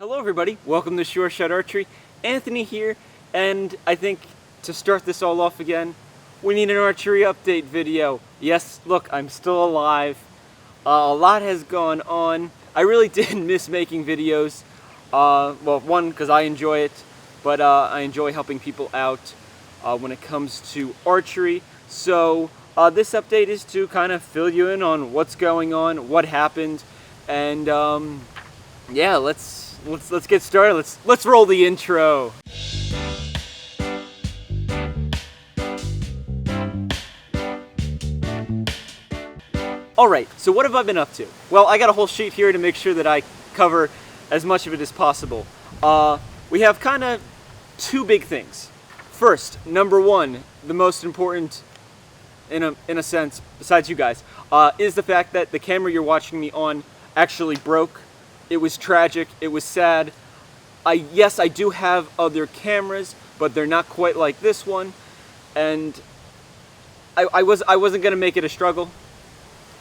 Hello everybody, welcome to Sure Shot Archery. Anthony here, and I think to start this all off again, we need an archery update video. Yes, look, I'm still alive. A lot has gone on. I really did miss making videos. Well, one, because I enjoy it, but I enjoy helping people out when it comes to archery. So this update is to kind of fill you in on what's going on, what happened, and yeah, let's get started. Let's roll the intro. Alright, so what have I been up to? Well, I got a whole sheet here to make sure that I cover as much of it as possible. We have kind of two big things. First, number one, the most important in a sense, besides you guys, is the fact that the camera you're watching me on actually broke. It was tragic, it was sad. Yes, I do have other cameras, but they're not quite like this one, and I wasn't gonna make it a struggle,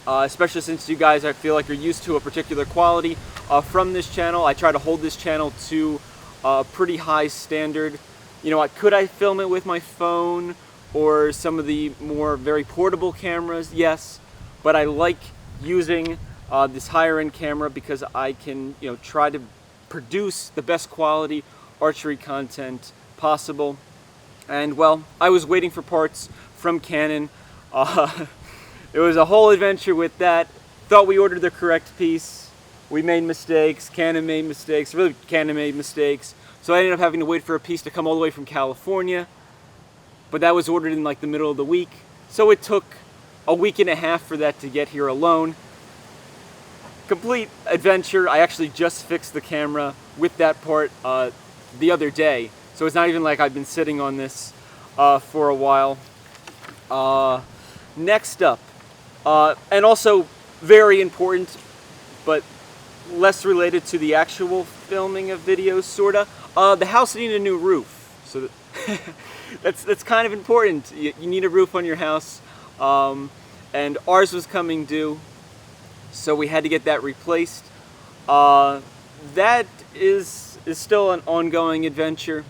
especially since you guys, I feel like, are used to a particular quality from this channel. I try to hold this channel to a pretty high standard. You know, could I film it with my phone or some of the more very portable cameras? Yes, but I like using this higher end camera because I can, you know, try to produce the best quality archery content possible. And well, I was waiting for parts from Canon. It was a whole adventure with that. Thought we ordered the correct piece. We made mistakes. Canon made mistakes. Really, Canon made mistakes. So I ended up having to wait for a piece to come all the way from California. But that was ordered in like the middle of the week. So it took a week and a half for that to get here alone. Complete adventure. I actually just fixed the camera with that part the other day. So it's not even like I've been sitting on this for a while. Next up, and also very important, but less related to the actual filming of videos, sorta. The house needed a new roof, so that's kind of important. You need a roof on your house, and ours was coming due, so we had to get that replaced. That is still an ongoing adventure.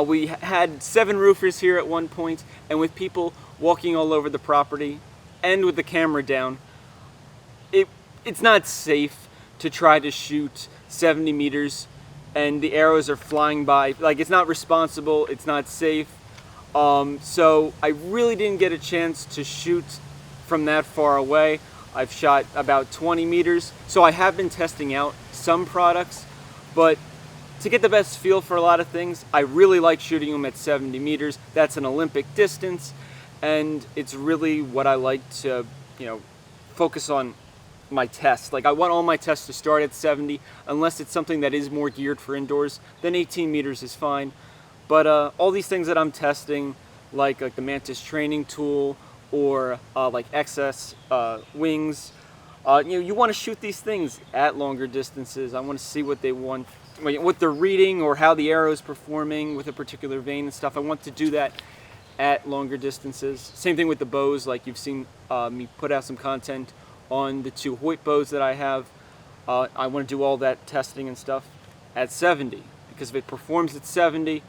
We had 7 roofers here at one point, and with people walking all over the property and with the camera down, it's not safe to try to shoot 70 meters and the arrows are flying by. Like, it's not responsible, it's not safe. So I really didn't get a chance to shoot from that far away. I've shot about 20 meters, so I have been testing out some products, but to get the best feel for a lot of things, I really like shooting them at 70 meters. That's an Olympic distance, and it's really what I like to, you know, focus on my tests. Like, I want all my tests to start at 70, unless it's something that is more geared for indoors. Then 18 meters is fine. But all these things that I'm testing, like the Mantis training tool, or like XS wings, you know, you want to shoot these things at longer distances. I want to see what they want, what they're reading, or how the arrow is performing with a particular vein and stuff. I want to do that at longer distances. Same thing with the bows. Like, you've seen me put out some content on the 2 Hoyt bows that I have. I want to do all that testing and stuff at 70, because if it performs at 70,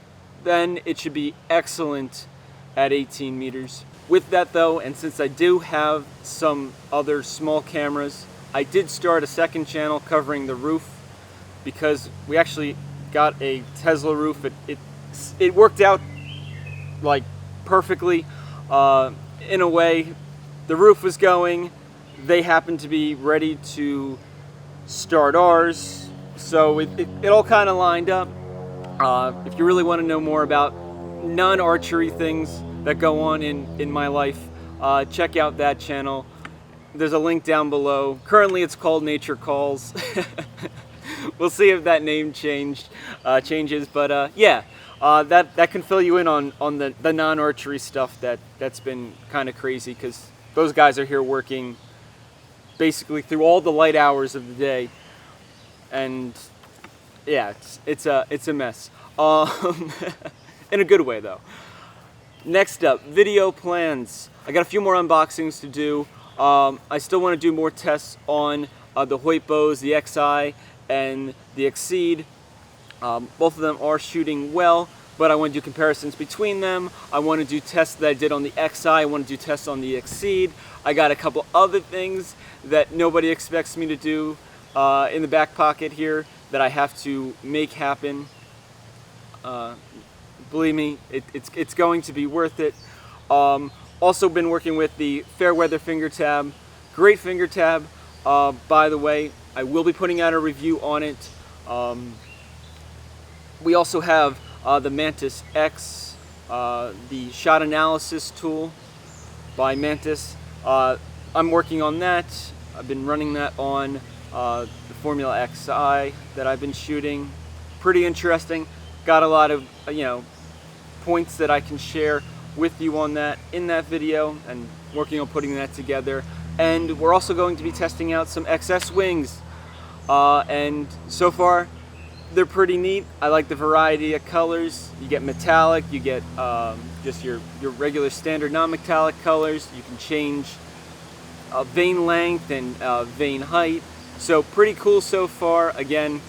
then it should be excellent at 18 meters. With that though, and since I do have some other small cameras, I did start a second channel covering the roof, because we actually got a Tesla roof. It worked out like perfectly. In a way, the roof was going, they happened to be ready to start ours, so it all kind of lined up. If you really want to know more about non-archery things that go on in my life, check out that channel. There's a link down below. Currently it's called Nature Calls. We'll see if that name changes, but yeah, that can fill you in on the non-archery stuff that's been kind of crazy, because those guys are here working basically through all the light hours of the day, and yeah, it's a mess. In a good way though. Next up, video plans. I got a few more unboxings to do. I still want to do more tests on the Hoyt bows, the XI, and the Exceed. Both of them are shooting well, but I want to do comparisons between them. I want to do tests that I did on the XI. I want to do tests on the Exceed. I got a couple other things that nobody expects me to do in the back pocket here that I have to make happen. Believe me, it's going to be worth it. Also been working with the Fairweather finger tab. Great finger tab. By the way, I will be putting out a review on it. We also have the Mantis X, the shot analysis tool by Mantis. I'm working on that. I've been running that on the Formula XI that I've been shooting. Pretty interesting. Got a lot of points that I can share with you on that in that video, and working on putting that together. And we're also going to be testing out some XS wings, and so far they're pretty neat. I like the variety of colors. You get metallic, you get just your regular standard non-metallic colors. You can change vein length and vein height. So pretty cool so far. Again,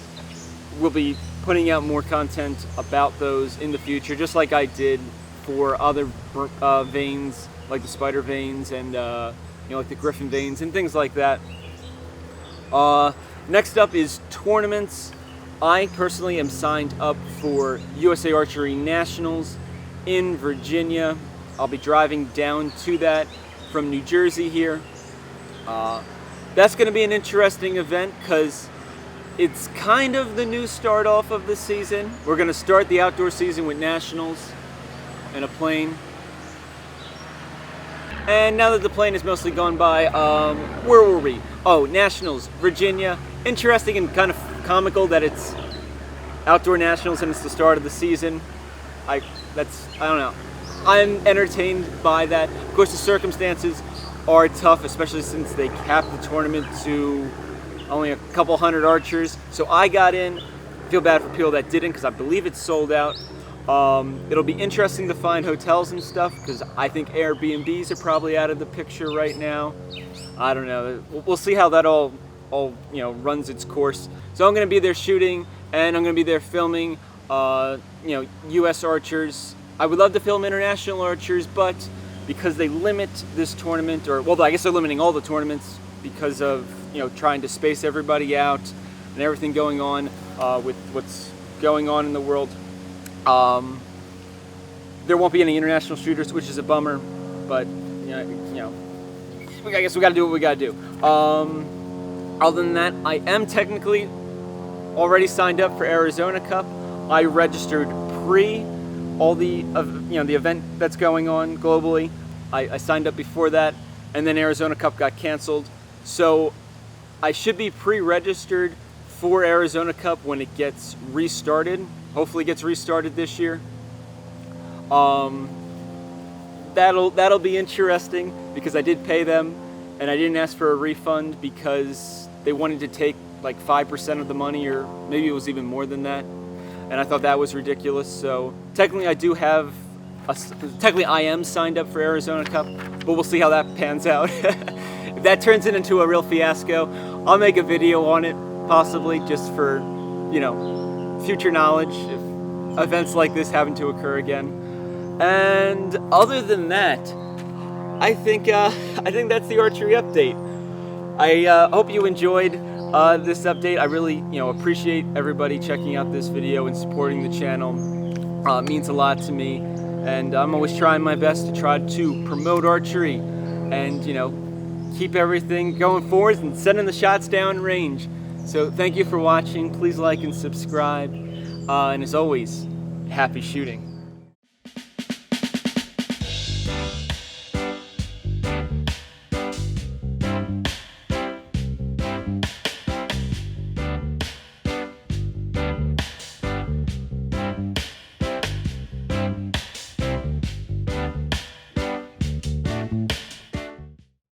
we'll be putting out more content about those in the future, just like I did for other veins, like the spider veins and like the griffin veins and things like that. Next up is tournaments. I personally am signed up for USA Archery Nationals in Virginia. I'll be driving down to that from New Jersey here. That's going to be an interesting event because it's kind of the new start off of the season. We're going to start the outdoor season with Nationals and a plane. And now that the plane is mostly gone by, where were we? Oh, Nationals, Virginia. Interesting and kind of comical that it's outdoor Nationals and it's the start of the season. I don't know. I'm entertained by that. Of course, the circumstances are tough, especially since they capped the tournament to only a couple hundred archers. So I got in. Feel bad for people that didn't because I believe it's sold out. It'll be interesting to find hotels and stuff because I think Airbnbs are probably out of the picture right now. I don't know. We'll see how that all runs its course. So I'm going to be there shooting, and I'm going to be there filming U.S. archers. I would love to film international archers, but because they limit this tournament, I guess they're limiting all the tournaments because of trying to space everybody out and everything going on with what's going on in the world. There won't be any international shooters, which is a bummer, but I guess we got to do what we got to do. Other than that, I am technically already signed up for Arizona Cup. I registered pre all the the event that's going on globally. I signed up before that, and then Arizona Cup got canceled. So I should be pre-registered for Arizona Cup when it gets restarted. Hopefully it gets restarted this year. That'll be interesting because I did pay them and I didn't ask for a refund because they wanted to take like 5% of the money, or maybe it was even more than that. And I thought that was ridiculous. So technically I am signed up for Arizona Cup, but we'll see how that pans out. If that turns it into a real fiasco, I'll make a video on it, possibly just for, future knowledge if events like this happen to occur again. And other than that, I think that's the archery update. I hope you enjoyed this update. I really, appreciate everybody checking out this video and supporting the channel. It means a lot to me, and I'm always trying my best to try to promote archery and, keep everything going forward and sending the shots down range. So thank you for watching. Please like and subscribe. And as always, happy shooting.